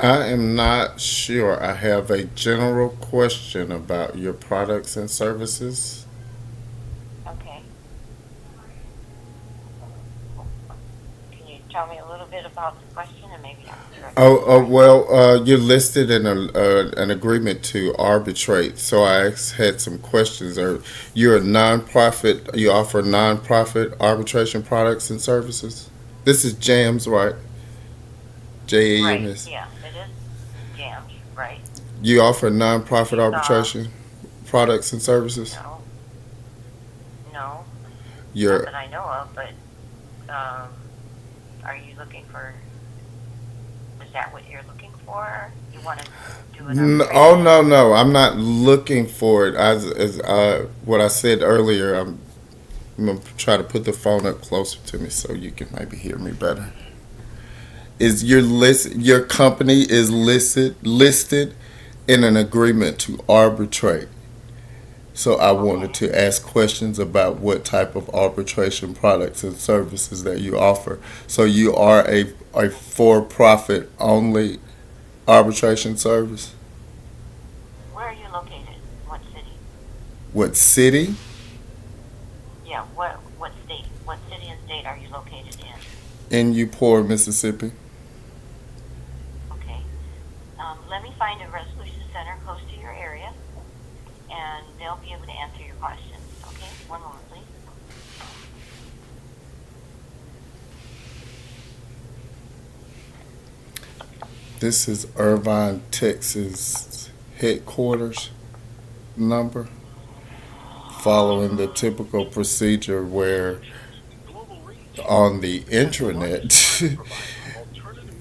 I am not sure. I have a general question about your products and services. Okay. Can you tell me a little bit about the question and maybe I can direct you to the right person? You're listed in an agreement to arbitrate. So had some questions. You're a nonprofit. You offer nonprofit arbitration products and services. This is JAMS, right? Right. JAMS. Yeah, it is jams, right? You offer nonprofit She's arbitration products and services. no, no, not You're that I know of, but um are you looking for is that what you're looking for? You want to do an Oh no, arbitration? no, I'm not looking for it. As what I said earlier, I'm gonna try to put the phone up closer to me so you can maybe hear me better. Is your company is listed in an agreement to arbitrate? So I wanted Okay. to ask questions about what type of arbitration products and services that you offer. So you are a for-profit only arbitration service. Where are you located? What city? What city? Yeah, what state? What city and state are you located in? In Uport, Mississippi. Okay. Let me find a resolution center close to your area, and they'll be able to answer your questions. Okay. One moment, please. This is Irvine, Texas headquarters number, following the typical procedure where on the intranet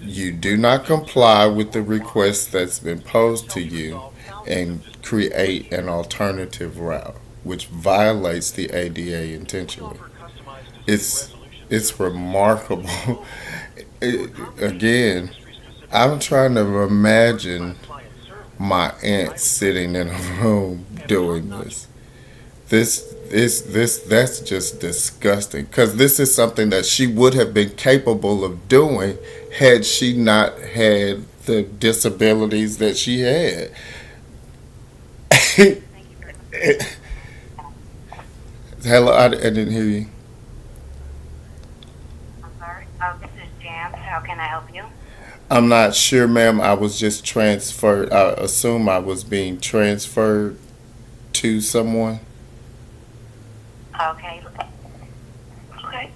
you do not comply with the request that's been posed to you and create an alternative route, which violates the ADA intentionally. It's it's remarkable. Again, I'm trying to imagine my aunt sitting in a room doing this. That's just disgusting because this is something that she would have been capable of doing had she not had the disabilities that she had. Thank you very much. Hello, I didn't hear you. I'm sorry. This is Jam. How can I help you? I'm not sure, ma'am. I was just transferred. I assume I was being transferred to someone. Okay. Okay.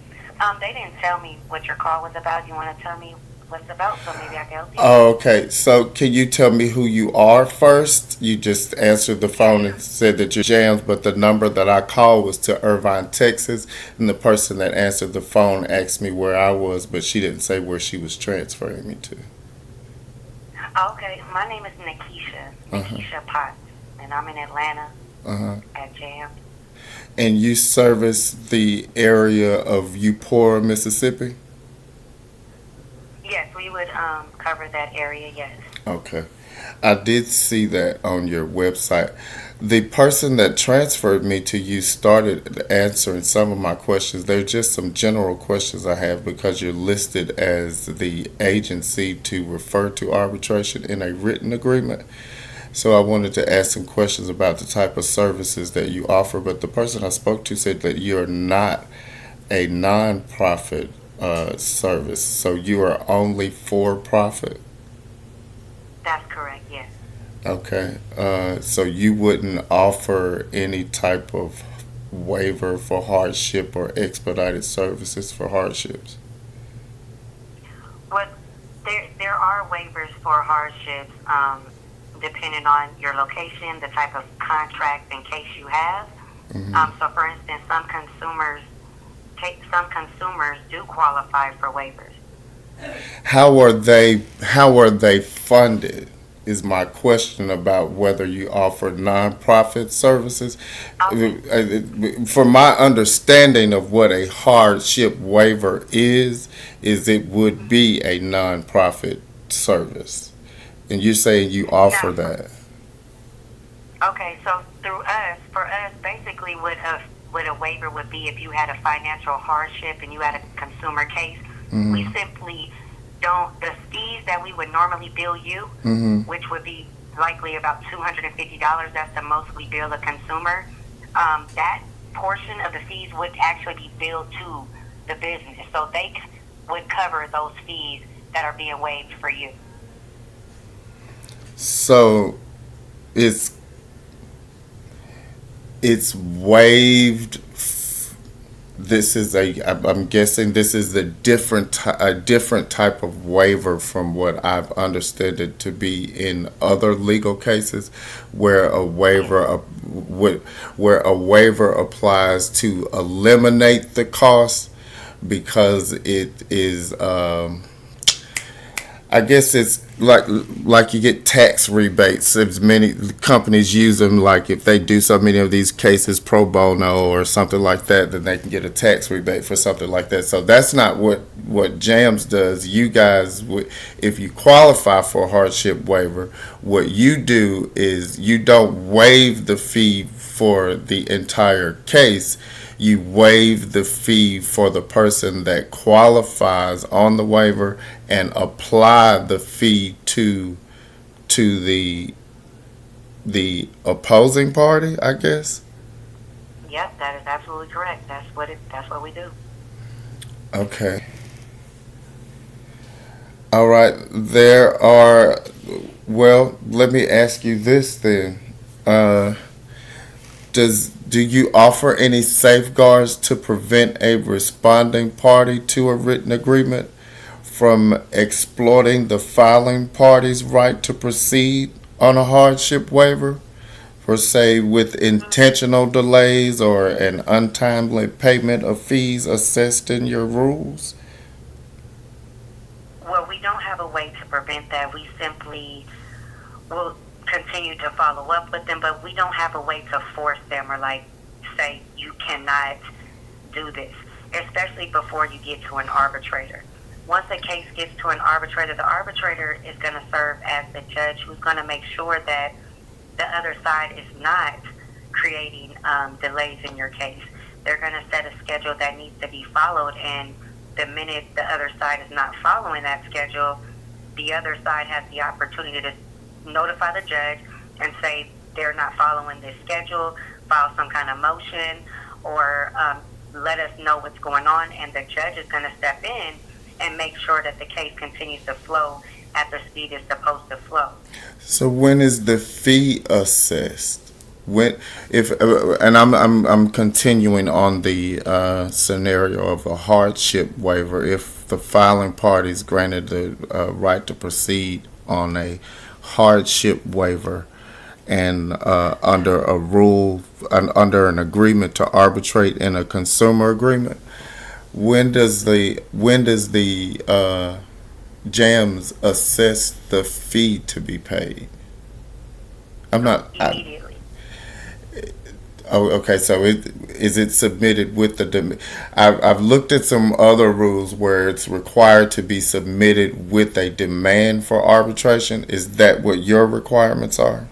They didn't tell me what your call was about. You want to tell me what's about, so maybe I can help you? Okay, so can you tell me who you are first? You just answered the Yeah, phone and sure. said that you're Jams, but the number that I called was to Irvine, Texas, and the person that answered the phone asked me where I was, but she didn't say where she was transferring me to. Okay. My name is Nikisha. Uh huh. Nikisha Potts, and I'm in Atlanta Uh huh. at Jam. And you service the area of Upora, Mississippi? Yes, we would cover that area. Yes. Okay. I did see that on your website. The person that transferred me to you started answering some of my questions. They're just some general questions I have because you're listed as the agency to refer to arbitration in a written agreement. So I wanted to ask some questions about the type of services that you offer. But the person I spoke to said that you're not a nonprofit service, so you are only for profit. That's correct. Yes. Okay. So you wouldn't offer any type of waiver for hardship or expedited services for hardships. What there are waivers for hardships, depending on your location, the type of contract and case you have. Hmm. So, for instance, some consumers do qualify for waivers. How are they funded? Is my question about whether you offer nonprofit services. Okay. For my understanding of what a hardship waiver is it would Hmm. be a nonprofit service, and you're saying you offer Now, that. okay, so through us, for us, basically, what a waiver would be if you had a financial hardship and you had a consumer case. We Hmm. simply don't, the fees that we would normally bill you, Mm-hmm. which would be likely about $250, that's the most we bill a consumer, that portion of the fees would actually be billed to the business. So they would cover those fees that are being waived for you. So it's it's waived. This is I'm guessing this is a different type of waiver from what I've understood it to be in other legal cases, where a where a waiver applies to eliminate the cost because it is. I guess it's like you get tax rebates. As many companies use them, like if they do so many of these cases pro bono or something like that, then they can get a tax rebate for something like that. So that's not what JAMS does. You guys, if you qualify for a hardship waiver, what you do is you don't waive the fee for the entire case. You waive the fee for the person that qualifies on the waiver and apply the fee to the opposing party, I guess. Yep, that is absolutely correct. That's what we do. Okay. All right. There are. Well, let me ask you this then. Uh, do you offer any safeguards to prevent a responding party to a written agreement from exploiting the filing party's right to proceed on a hardship waiver, for say with intentional delays or an untimely payment of fees assessed in your rules? Well, we don't have a way to prevent that. We simply will continue to follow up with them, but we don't have a way to force them or like say you cannot do this, especially before you get to an arbitrator. Once a case gets to an arbitrator, the arbitrator is going to serve as the judge who's going to make sure that the other side is not creating delays in your case. They're going to set a schedule that needs to be followed, and the minute the other side is not following that schedule, the other side has the opportunity to notify the judge and say they're not following this schedule, file some kind of motion, or let us know what's going on, and the judge is going to step in and make sure that the case continues to flow at the speed it's supposed to flow. So when is the fee assessed? When, if and I'm continuing on the scenario of a hardship waiver. If the filing party is granted the right to proceed on a hardship waiver, and under a rule, under an agreement to arbitrate in a consumer agreement, when does the JAMS assess the fee to be paid? I'm not. Immediately. Oh, okay. So is it submitted with the? I've looked at some other rules where it's required to be submitted with a demand for arbitration. Is that what your requirements are?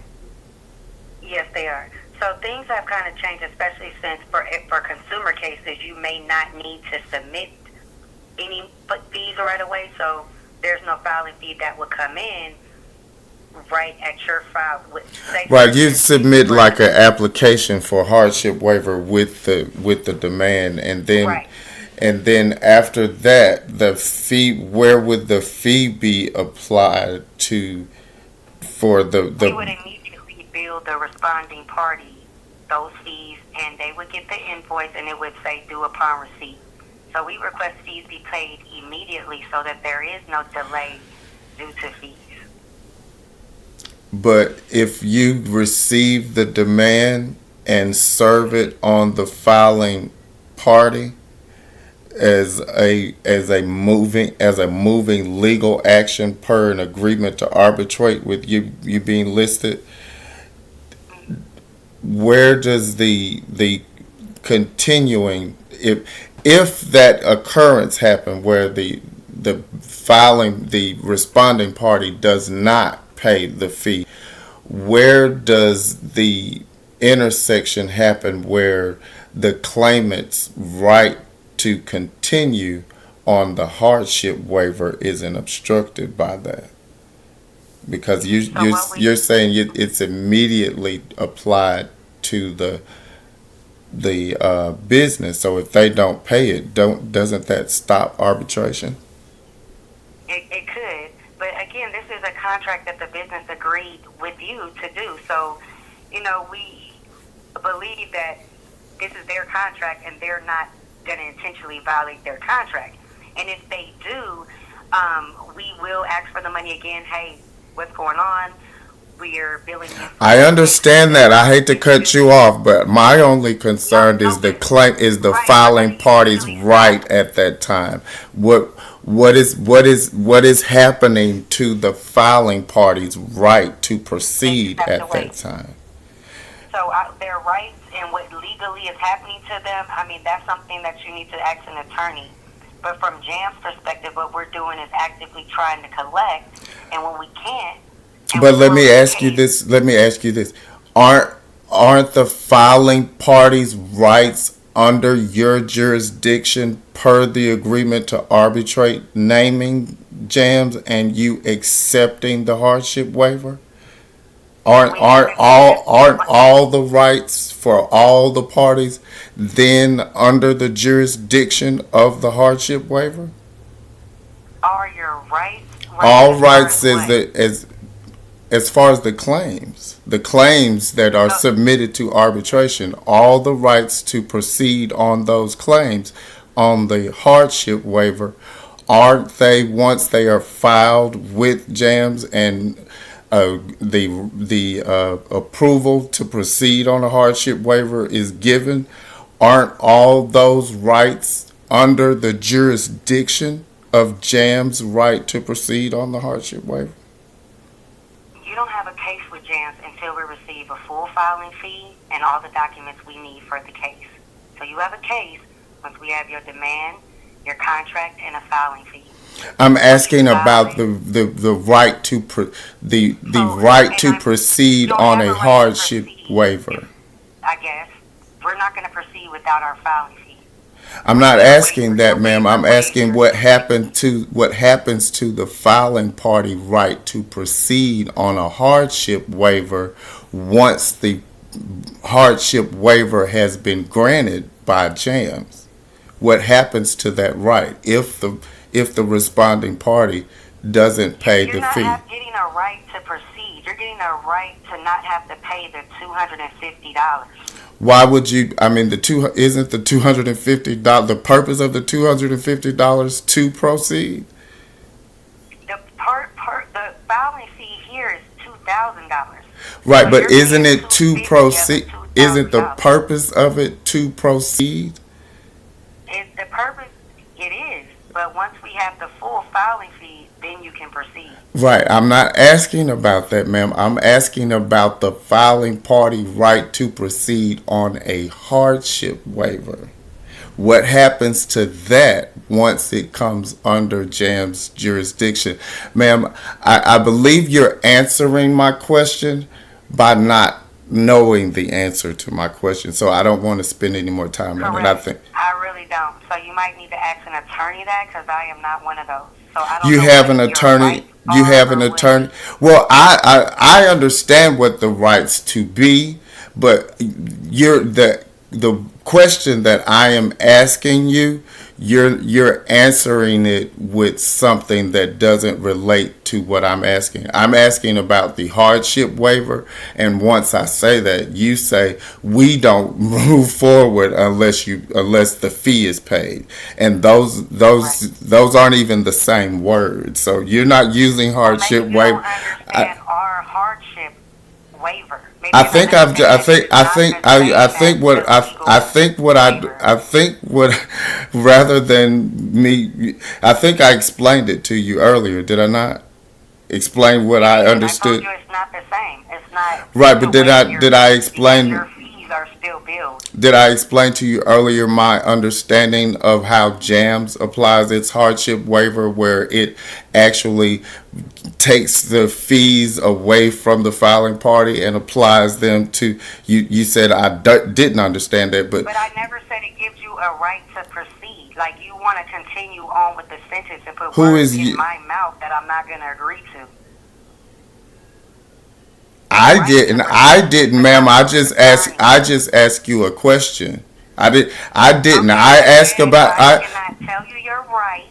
Yes, they are. So things have kind of changed, especially since for consumer cases, you may not need to submit any fees right away. So there's no filing fee that would come in right at your file. Right, you submit like an application for hardship waiver with the demand, and then Right. and then after that, the fee. Where would the fee be applied to for We would the? immediately bill the responding party those fees, and they would get the invoice, and it would say due upon receipt. So we request fees be paid immediately so that there is no delay due to fees. But if you receive the demand and serve it on the filing party as a moving legal action per an agreement to arbitrate with you being listed, where does the continuing, if that occurrence happened where the responding party does not pay the fee, where does the intersection happen where the claimant's right to continue on the hardship waiver isn't obstructed by that, because So what we you're saying it's immediately applied to the business. So if they don't pay it, doesn't that stop arbitration? it could, but again, this is a contract that the business agreed with you to do. So, we believe that this is their contract, and they're not going to intentionally violate their contract. And if they do, we will ask for the money again. Hey, what's going on? We are billing you I for understand that. I hate to cut you off, but my only no, concern no, is the claim is the right. We're going filing to party's usually right at that time. What is happening to the filing party's right to they just proceed have to at wait. that time? So their rights and what legally is happening to them, I mean, that's something that you need to ask an attorney. But from JAM's perspective, what we're doing is actively trying to collect, and when we can't, and But we let me close the ask you case, this. Let me ask you this. Aren't aren't the filing party's rights under your jurisdiction per the agreement to arbitrate naming jams and you accepting the hardship waiver? Aren't we aren't haven't all accepted aren't all the rights for all the parties then under the jurisdiction of the hardship waiver? are your rights, rights All as far as rights is what? the as far as the claims that are So, submitted to arbitration, all the rights to proceed on those claims on the hardship waiver, aren't they, once they are filed with jams and the approval to proceed on a hardship waiver is given, aren't all those rights under the jurisdiction of jams right to proceed on the hardship waiver? you don't have a case with JAMS until we receive a full filing fee and all the documents we need for the case. So you have a case once we have your demand, your contract, and a filing fee. I'm Once you asking file about it, the right to the so, right and to you proceed don't on have a a right to hardship proceed if, waiver. I guess, we're not going to proceed without our filing fee. I'm We not need a asking waiver. that, Your ma'am. I'm waiver waives asking your what happens to the filing party right to proceed on a hardship waiver once the hardship waiver has been granted by jams. What happens to that right if the responding party doesn't pay You're the not fee? getting a right to proceed. You're getting a right to not have to pay the $250. Why would you? I mean, isn't the $250 the purpose of the $250 to proceed? The filing fee here is $2,000. Right, So but you're isn't paying it to 250 of the proceed? Isn't the $2,000. purpose of it to proceed? It's the purpose. It is, but once we have the full filing fee, then you can proceed. Right. I'm not asking about that, ma'am. I'm asking about the filing party right to proceed on a hardship waiver. What happens to that once it comes under JAM's jurisdiction? Ma'am, I believe you're answering my question by not knowing the answer to my question. So I don't want to spend any more time on it. I Correct. think I really don't. So you might need to ask an attorney that, because I am not one of those. So I don't you know have what an your attorney. rights You are have an or what. attorney. Well, I understand what the rights to be, but the question that I am asking you, you're answering it with something that doesn't relate to what I'm asking. I'm asking about the hardship waiver, and once I say that, you say we don't move forward unless the fee is paid, and Right. those aren't even the same words. So you're not using Well, maybe hardship you don't waiver. understand our hardship waiver. Maybe I you're not think I've. understanding I that think. it's I not think. the I same as think what. the I legal think what. waiver. I think what. Rather than me, I think I explained it to you earlier. Did I not explain what You I did. I told understood? you it's not the same. It's not Right, the but did way I your did I because your explain? fees are still billed. Did I explain to you earlier my understanding of how JAMS applies its hardship waiver, where it actually takes the fees away from the filing party and applies them to you? You said I didn't understand that, but But I never said it gives you a right to proceed. Like, you want to continue on with the sentence and put Who words is in you? my mouth that I'm not going to agree to. Your I right to didn't. I present didn't, the ma'am. I government just asked. attorney. I just asked you a question. I did. I didn't. Okay, I but asked about. everybody cannot tell you your rights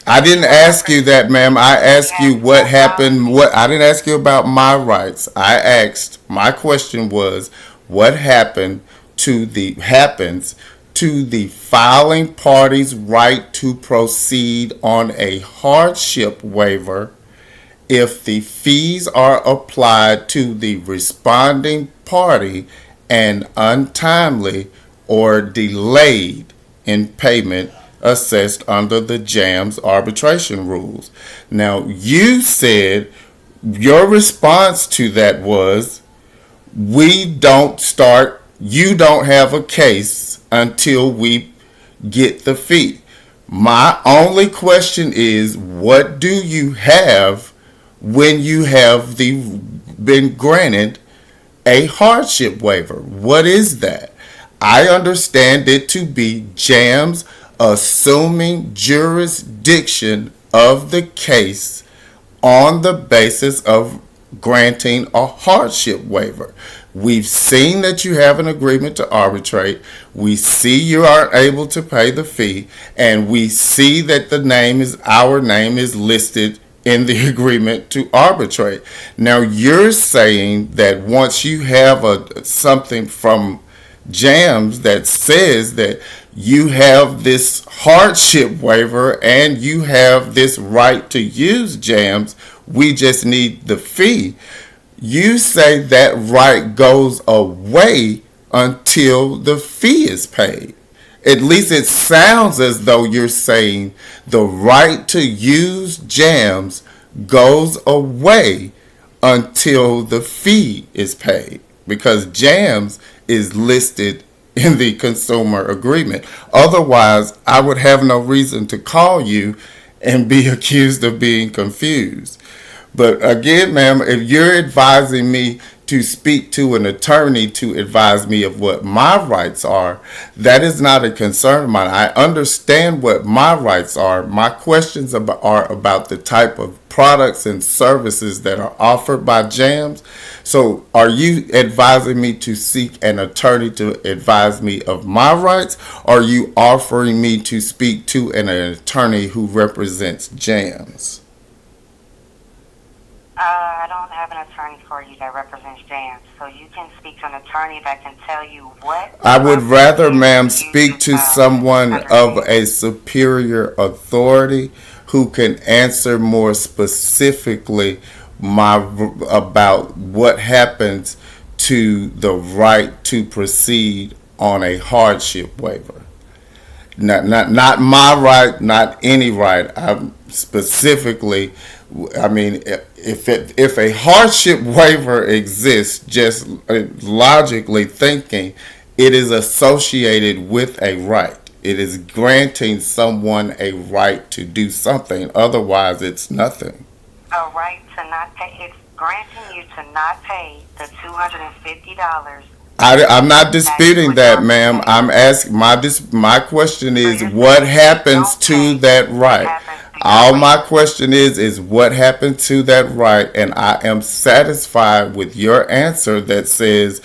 I if didn't you are ask you that, representing ma'am. me I and we asked have you what no happened. policy. What I didn't ask you about my rights. I asked. My question was, what happens to the filing party's right to proceed on a hardship waiver if the fees are applied to the responding party and untimely or delayed in payment assessed under the JAMS arbitration rules. Now, you said your response to that was, you don't have a case until we get the fee. My only question is, what do you have when you have been granted a hardship waiver? What is that? I understand it to be JAMS assuming jurisdiction of the case on the basis of granting a hardship waiver. We've seen that you have an agreement to arbitrate. We see you aren't able to pay the fee, and we see that our name is listed in the agreement to arbitrate. Now you're saying that once you have something from JAMS that says that you have this hardship waiver and you have this right to use JAMS, we just need the fee. You say that right goes away until the fee is paid. At least it sounds as though you're saying the right to use JAMS goes away until the fee is paid, because JAMS is listed in the consumer agreement. Otherwise, I would have no reason to call you and be accused of being confused. But again, ma'am, if you're advising me to speak to an attorney to advise me of what my rights are, that is not a concern of mine. I understand what my rights are. My questions are about the type of products and services that are offered by JAMS. So are you advising me to seek an attorney to advise me of my rights? Or are you offering me to speak to an attorney who represents JAMS? I don't have an attorney for you that represents JAMS, so you can speak to an attorney that can tell you what. I would rather, ma'am, speak to to someone of understand. a superior authority who can answer more specifically about what happens to the right to proceed on a hardship waiver. Not my right, not any right. I'm specifically, I mean, if a hardship waiver exists, just logically thinking, it is associated with a right. It is granting someone a right to do something. Otherwise, it's nothing. A right to not pay. It's granting you to not pay the $250 I'm not that you disputing would that, normally ma'am. pay. I'm asking my question So is, you're what saying if you happens don't to pay, that what right? happens to your All my wages? question is what happened to that right, and I am satisfied with your answer that says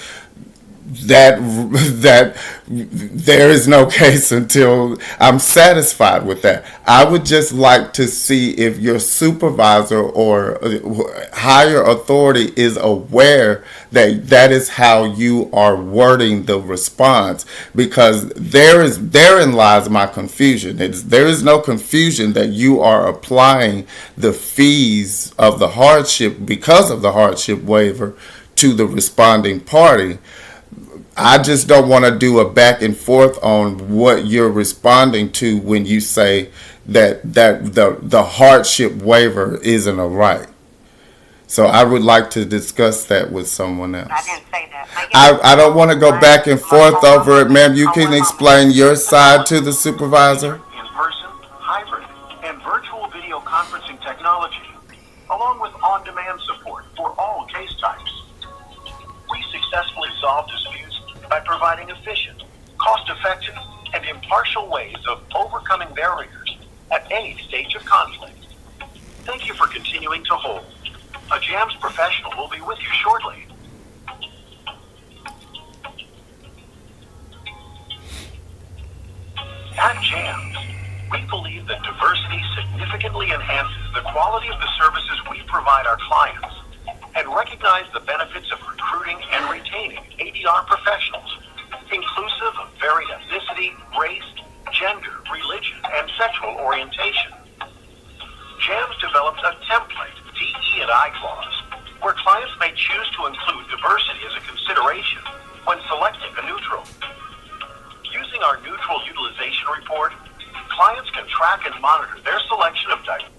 that that there is no case until I'm satisfied with that. I would just like to see if your supervisor or higher authority is aware that that is how you are wording the response, because therein lies my confusion. There is no confusion that you are applying the fees of the hardship because of the hardship waiver to the responding party. I just don't want to do a back and forth on what you're responding to when you say that the hardship waiver isn't a right. So I would like to discuss that with someone I else. didn't say that. But yeah, I don't want to go back and forth on one over it, moment. ma'am. You On can one moment. explain your side to the supervisor. In-person, hybrid, and virtual video conferencing technology, along with on-demand support for all case types. We successfully solve disputes by providing efficient, cost-effective, and impartial ways of overcoming barriers at any stage of conflict. Thank you for continuing to hold. A JAMS professional will be with you shortly. At JAMS, we believe that diversity significantly enhances the quality of the services we provide our clients and recognize the benefits of recruiting and retaining ADR professionals, inclusive of varied ethnicity, race, gender, religion, and sexual orientation. JAMS develops a template, DE&I clause, where clients may choose to include diversity as a consideration when selecting a neutral. Using our neutral utilization report, clients can track and monitor their selection of diversity.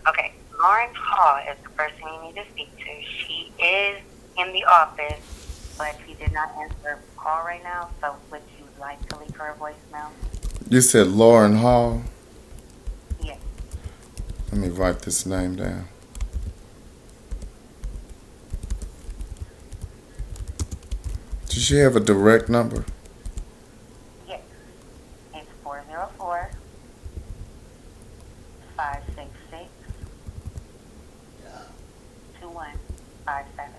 Okay, Lauren Hall is the person you need to speak to. She is in the office, but she did not answer her call right now, so would you like to leave her a voicemail? You said Lauren Hall. Yes. Let me write this name down. Does she have a direct number? Yes. It's 404 566 2157.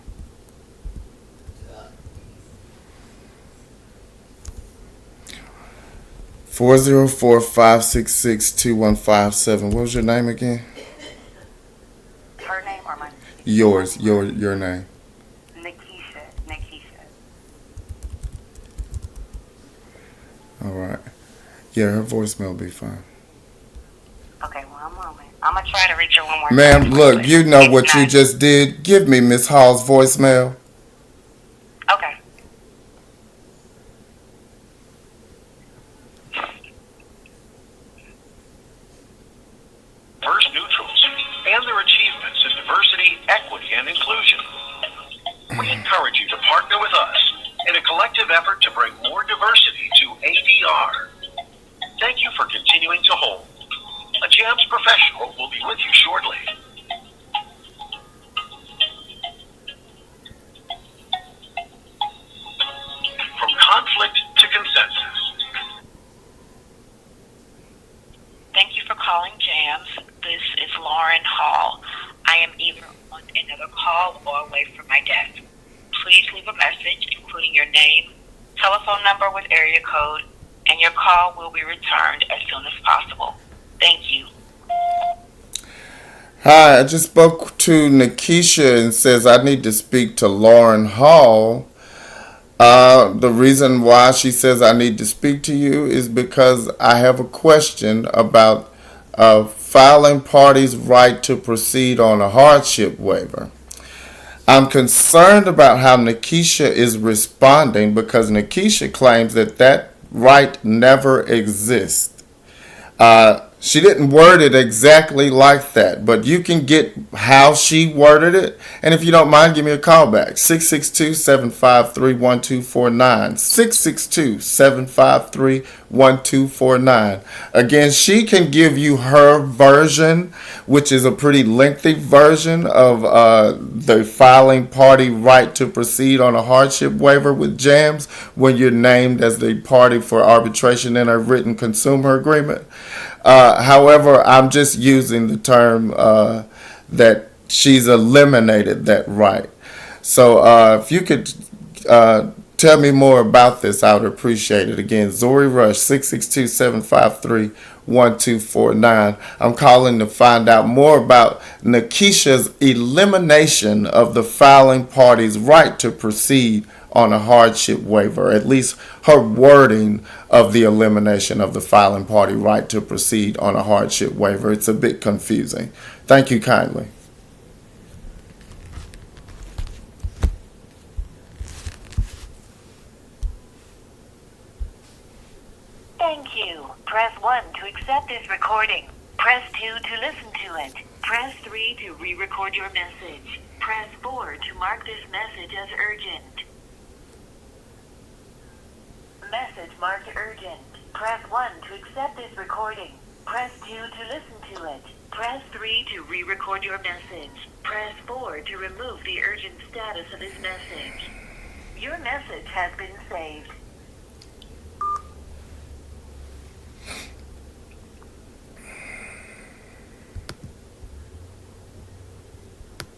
Four zero four 566 2157. What was your name again? Her name or mine? Yours. Your name. Nikisha. All right. Yeah, her voicemail will be fine. Okay, one moment. I'm going to try to reach her one more Ma'am, time. look, you know what you just did. Give me Miss Hall's voicemail. Okay. Diverse neutrals and their achievements in diversity, equity, and inclusion. We encourage you to partner with us in a collective effort to bring more diversity to ADR. Thank you for continuing to hold. A JAMS professional will be with you shortly. From conflict to consensus. Thank you for calling JAMS. This is Lauren Hall. I am either on another call or away from my desk. Please leave a message including your name, telephone number with area code, and your call will be returned as soon as possible. Thank you. Hi, I just spoke to Nikisha and says I need to speak to Lauren Hall. The reason why she says I need to speak to you is because I have a question about filing parties' right to proceed on a hardship waiver. I'm concerned about how Nikisha is responding because Nikisha claims that right never exists. She didn't word it exactly like that, but you can get how she worded it. And if you don't mind, give me a call back. 662-753-1249. 662-753-1249. Again, she can give you her version, which is a pretty lengthy version of the filing party right to proceed on a hardship waiver with JAMS when you're named as the party for arbitration in a written consumer agreement. However, I'm just using the term that she's eliminated that right. So if you could tell me more about this, I would appreciate it. Again, Zori Rush, 662-753-1249. I'm calling to find out more about Nikisha's elimination of the filing party's right to proceed on a hardship waiver, at least her wording of the elimination of the filing party right to proceed on a hardship waiver. It's a bit confusing. Thank you kindly. Thank you. Press 1 to accept this recording. Press 2 to listen to it. Press 3 to re-record your message. Press 4 to mark this message as urgent. Message marked urgent. Press 1 to accept this recording. Press 2 to listen to it. Press 3 to re-record your message. Press 4 to remove the urgent status of this message. Your message has been saved.